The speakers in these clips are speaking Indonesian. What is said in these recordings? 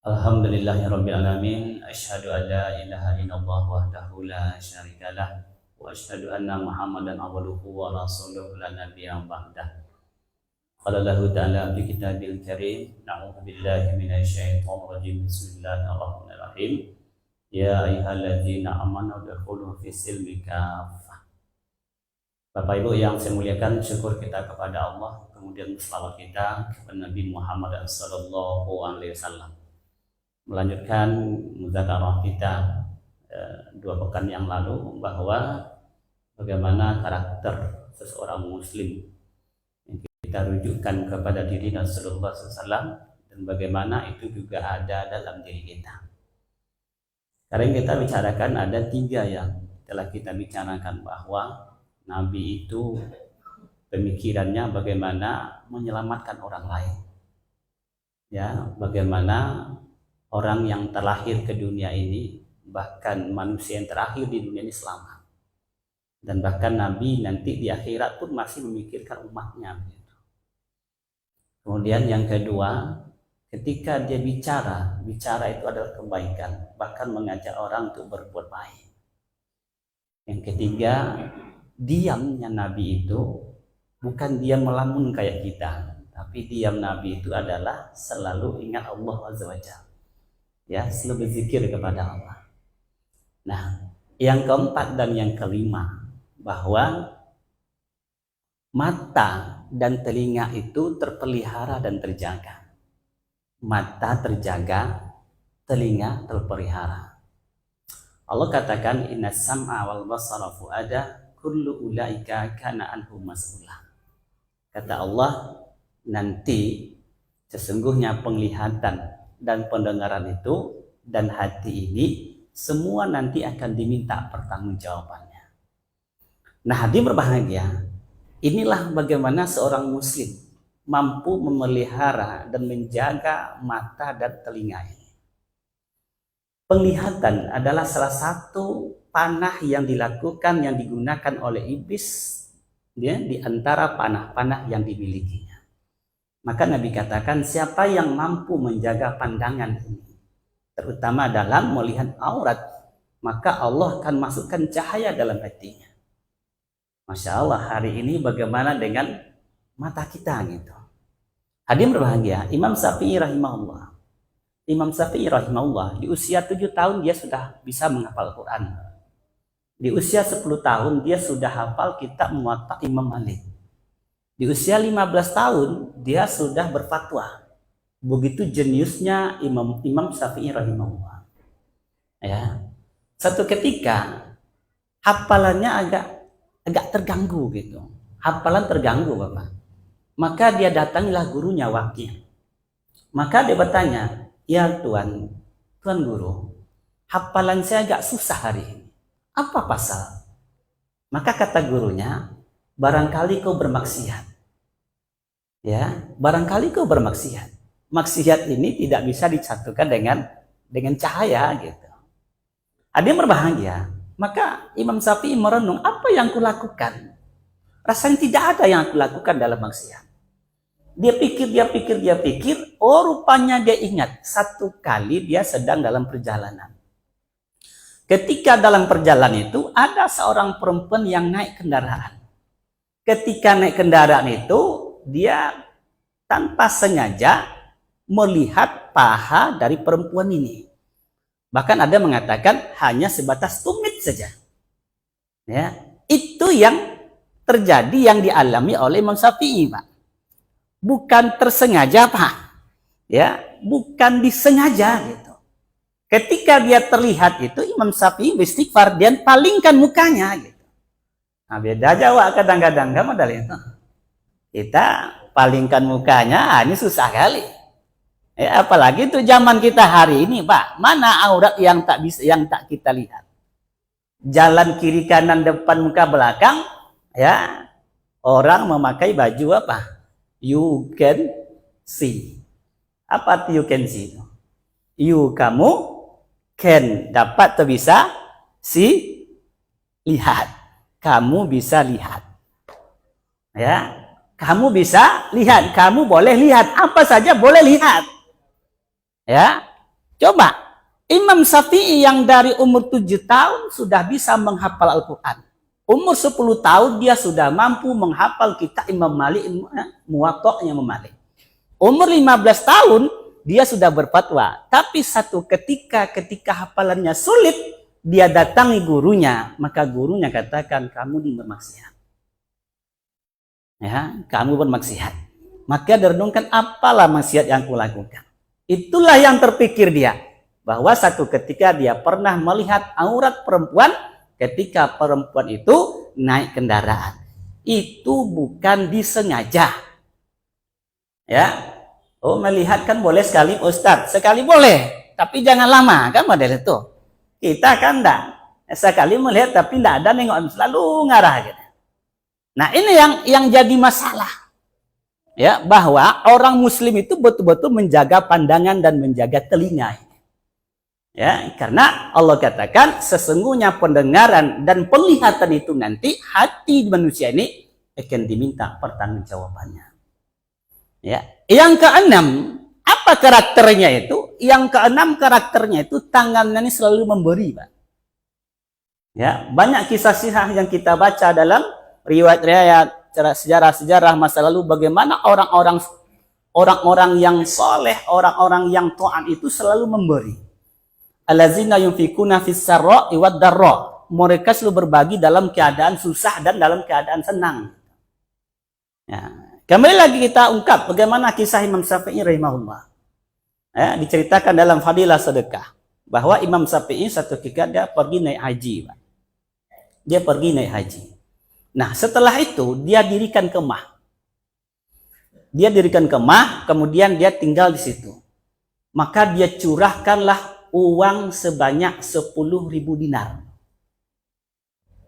Alhamdulillahirabbil alamin, asyhadu an la ilaha illallah wahdahu la syarikalah wa asyhadu anna Muhammadan abduhu wa rasuluhu la nabiyya ba'dah. Qala Allahu ta'ala fi kitabil karim, na'udzu billahi minasyaitonir rajim. Bismillahirrahmanirrahim. Ya ayyuhalladzina amanu udkhulu fis silmi kaffah. Bapak Ibu yang saya muliakan, syukur kita kepada Allah, kemudian selawat kita kepada Nabi Muhammad sallallahu alaihi wasallam. Melanjutkan muzakarah kita 2 pekan yang lalu bahwa bagaimana karakter seseorang muslim yang kita rujukkan kepada diri Rasulullah SAW dan bagaimana itu juga ada dalam diri kita. Sekarang kita bicarakan ada 3 yang telah kita bicarakan, bahwa Nabi itu pemikirannya bagaimana menyelamatkan orang lain, ya, bagaimana orang yang terlahir ke dunia ini, bahkan manusia yang terakhir di dunia ini selamat. Dan bahkan Nabi nanti di akhirat pun masih memikirkan umatnya. Kemudian yang kedua, ketika dia bicara itu adalah kebaikan, bahkan mengajak orang untuk berbuat baik. Yang ketiga, diamnya Nabi itu bukan diam melamun kayak kita, tapi diam Nabi itu adalah selalu ingat Allah Azza wa Jalla. Ya, selalu berzikir kepada Allah. Nah, yang keempat dan yang kelima, bahwa mata dan telinga itu terpelihara dan terjaga. Mata terjaga, telinga terpelihara. Allah katakan, inna sam'a wal basara fu'ada kullu ulaika kana anhu mas'ula. Kata Allah, nanti sesungguhnya penglihatan dan pendengaran itu dan hati ini semua nanti akan diminta pertanggungjawabannya. Nah, hadirin berbahagia, inilah bagaimana seorang muslim mampu memelihara dan menjaga mata dan telinga ini. Penglihatan adalah salah satu panah yang dilakukan, yang digunakan oleh iblis, ya, di antara panah-panah yang dimilikinya. Maka Nabi katakan, siapa yang mampu menjaga pandangan ini, terutama dalam melihat aurat, maka Allah akan masukkan cahaya dalam hatinya. Masya Allah, hari ini bagaimana dengan mata kita gitu. Hadirin berbahagia, Imam Syafi'i rahimahullah. Imam Syafi'i rahimahullah di usia 7 tahun dia sudah bisa menghafal Quran. Di usia 10 tahun dia sudah hafal kitab Muwatta Imam Malik. Di usia 15 tahun dia sudah berfatwa. Begitu jeniusnya Imam Syafi'i rahimahullah. Ya. Satu ketika hafalannya agak terganggu gitu. Hafalan terganggu, Bapak. Maka dia datangilah gurunya Waqi'. Maka dia bertanya, "Ya Tuan guru, hafalan saya agak susah hari ini. Apa pasal?" Maka kata gurunya, "Barangkali kau bermaksiat." Ya, barangkali kau bermaksiat. Maksiat ini tidak bisa disatukan dengan cahaya gitu. Ada yang berbahagia. Maka Imam Syafi'i merenung, apa yang kulakukan? Rasanya tidak ada yang aku lakukan dalam maksiat. Dia pikir. Oh, rupanya dia ingat satu kali dia sedang dalam perjalanan. Ketika dalam perjalanan itu ada seorang perempuan yang naik kendaraan. Ketika naik kendaraan itu, dia tanpa sengaja melihat paha dari perempuan ini. Bahkan ada mengatakan hanya sebatas tumit saja. Ya, itu yang terjadi, yang dialami oleh Imam Syafi'i, Pak. Bukan tersengaja, Pak. Ya, bukan disengaja gitu. Ketika dia terlihat itu, Imam Syafi'i beristighfar dan palingkan mukanya gitu. Nah, beda Jawa kadang-kadang enggak modal itu. Kita palingkan mukanya, ini susah kali. Ya, apalagi itu zaman kita hari ini, Pak. Mana aurat yang tak kita lihat? Jalan kiri kanan depan muka belakang, ya. Orang memakai baju apa? You can see. Apa itu you can see? You, kamu, can, dapat atau bisa, see, lihat. Kamu bisa lihat. Ya. Kamu bisa lihat, kamu boleh lihat, apa saja boleh lihat. Ya, Coba, Imam Syafi'i yang dari umur 7 tahun sudah bisa menghafal Al-Quran. Umur 10 tahun dia sudah mampu menghafal kitab Imam Malik, Muwatta'nya Imam Malik. Umur 15 tahun dia sudah berfatwa. Tapi satu ketika hafalannya sulit, dia datangi gurunya, maka gurunya katakan kamu bermaksiat. Ya, kamu bermaksiat. Maka direnungkan, apalah maksiat yang kulakukan. Itulah yang terpikir dia, bahwa satu ketika dia pernah melihat aurat perempuan ketika perempuan itu naik kendaraan. Itu bukan disengaja. Ya. Oh, melihat kan boleh sekali, Ustadz. Sekali boleh, tapi jangan lama, kan model itu. Kita kan enggak. Sekali melihat tapi enggak ada nengok, selalu ngarah gitu. Nah, ini yang jadi masalah. Ya, bahwa orang muslim itu betul-betul menjaga pandangan dan menjaga telinga. Ya, karena Allah katakan sesungguhnya pendengaran dan penglihatan itu nanti hati manusia ini akan diminta pertanggungjawabannya. Ya, yang keenam, apa karakternya itu? Yang keenam karakternya itu tangannya ini selalu memberi, Pak. Ya, banyak kisah-kisah yang kita baca dalam riwayat-riwayat sejarah-sejarah masa lalu bagaimana orang-orang yang soleh, orang-orang yang taat itu selalu memberi. Allazina yunfikuna fis sarra'i wad dharra. Mereka selalu berbagi dalam keadaan susah dan dalam keadaan senang. Ya. Kembali lagi kita ungkap bagaimana kisah Imam Syafi'i rahimahullah. Ya, diceritakan dalam Fadilah Sedekah bahwa Imam Syafi'i satu ketika dia pergi naik haji, Pak. Dia pergi naik haji. Nah, setelah itu dia dirikan kemah. Dia dirikan kemah, kemudian dia tinggal di situ. Maka dia curahkanlah uang sebanyak 10.000 dinar.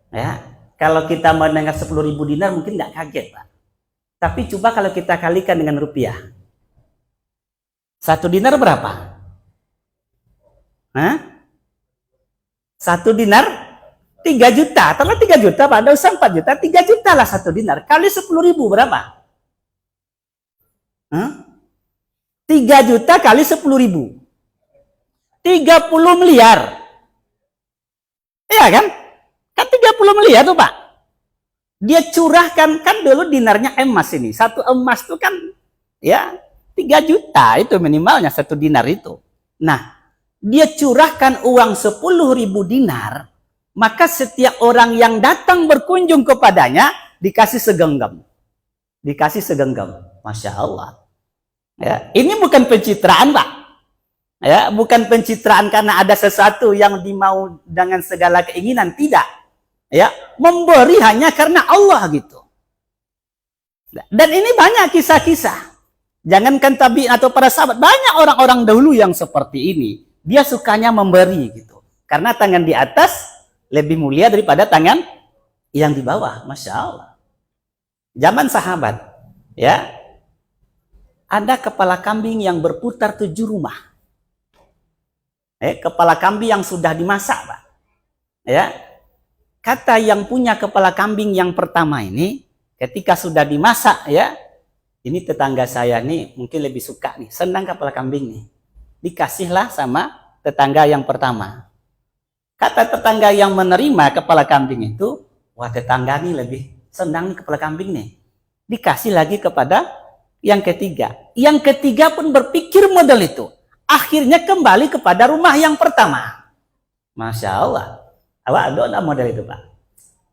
Ya, kalau kita mendengar 10.000 dinar mungkin nggak kaget, Pak. Tapi coba kalau kita kalikan dengan rupiah. 1 dinar berapa? Hah? 1 dinar 3 juta. Kalau 3 juta, Pak, ada usah 4 juta, 3 juta lah 1 dinar. Kali 10.000 berapa? 3 juta kali 10.000. 30 miliar. Iya kan? Kan 30 miliar tuh, Pak. Dia curahkan, kan dulu dinarnya emas ini. 1 emas itu kan ya 3 juta itu minimalnya 1 dinar itu. Nah, dia curahkan uang 10.000 dinar, maka setiap orang yang datang berkunjung kepadanya dikasih segenggam. Dikasih segenggam. Masya Allah. Ya, ini bukan pencitraan, Pak. Ya, bukan pencitraan karena ada sesuatu yang dimau dengan segala keinginan, tidak. Ya, memberi hanya karena Allah gitu. Dan ini banyak kisah-kisah. Jangankan tabi'in atau para sahabat, banyak orang-orang dahulu yang seperti ini. Dia sukanya memberi gitu. Karena tangan di atas lebih mulia daripada tangan yang di bawah. Masya Allah. Zaman sahabat, ya, ada kepala kambing yang berputar 7 rumah. Kepala kambing yang sudah dimasak, Pak. Ya, kata yang punya kepala kambing yang pertama ini, ketika sudah dimasak, ya, ini tetangga saya nih mungkin lebih suka nih, senang kepala kambing nih. Dikasihlah sama tetangga yang pertama. Kata tetangga yang menerima kepala kambing itu, wah, tetangga nih lebih senang nih kepala kambing nih. Dikasih lagi kepada yang ketiga. Yang ketiga pun berpikir model itu. Akhirnya kembali kepada rumah yang pertama. Masya Allah. Awak ada model itu, Pak.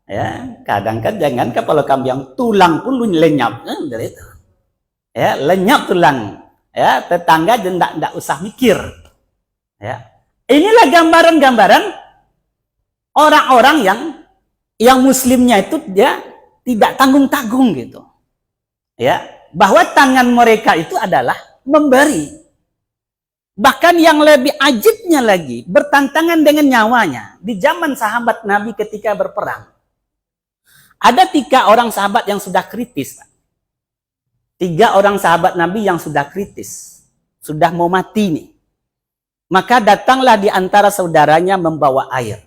Ya, kadang kan jangan kepala kambing yang tulang pun lenyap, dari itu. Ya, lenyap tulang. Ya, tetangga tidak usah mikir. Ya. Inilah gambaran-gambaran orang-orang yang muslimnya itu dia tidak tanggung-tanggung gitu. Ya, bahwa tangan mereka itu adalah memberi. Bahkan yang lebih ajibnya lagi, bertantangan dengan nyawanya. Di zaman sahabat Nabi ketika berperang, ada 3 orang sahabat yang sudah kritis. 3 orang sahabat Nabi yang sudah kritis. Sudah mau mati nih. Maka datanglah di antara saudaranya membawa air.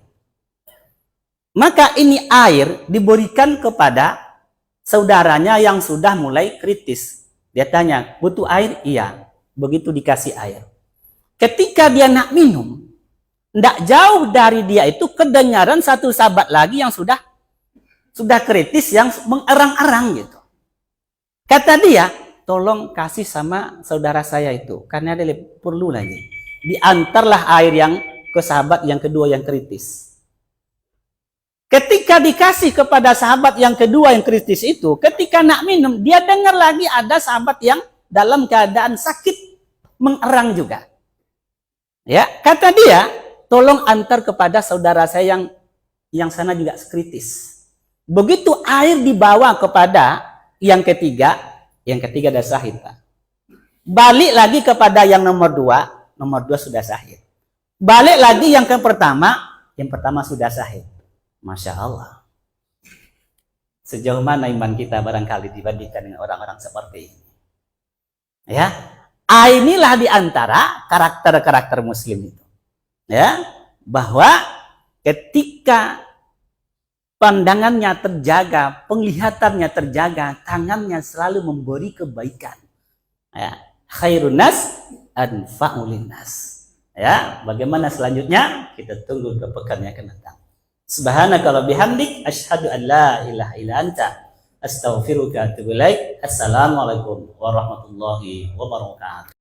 Maka ini air diberikan kepada saudaranya yang sudah mulai kritis. Dia tanya, butuh air? Iya. Begitu dikasih air. Ketika dia nak minum, tidak jauh dari dia itu kedengaran satu sahabat lagi yang sudah kritis, yang mengerang-erang gitu. Kata dia, tolong kasih sama saudara saya itu, karena dia perlu lagi. Diantarlah air yang ke sahabat yang kedua yang kritis. Ketika dikasih kepada sahabat yang kedua yang kritis itu, ketika nak minum, dia dengar lagi ada sahabat yang dalam keadaan sakit, mengerang juga. Ya, kata dia, tolong antar kepada saudara saya yang sana juga kritis. Begitu air dibawa kepada yang ketiga dah sahid, Pak. Balik lagi kepada yang nomor dua sudah sahid. Balik lagi yang pertama sudah sahid. Masya Allah. Sejauh mana iman kita barangkali dibandingkan dengan orang-orang seperti ini. Ya, inilah diantara karakter-karakter Muslim itu. Ya, bahwa ketika pandangannya terjaga, penglihatannya terjaga, tangannya selalu memberi kebaikan. Ya, khairun nas anfa'u linnas. Ya, bagaimana selanjutnya? Kita tunggu ke pekan yang akan datang. Subhanaka wa bihamdik asyhadu an la ilaha illa anta astaghfiruka wa atubu ilaik. Assalamualaikum warahmatullahi wabarakatuh.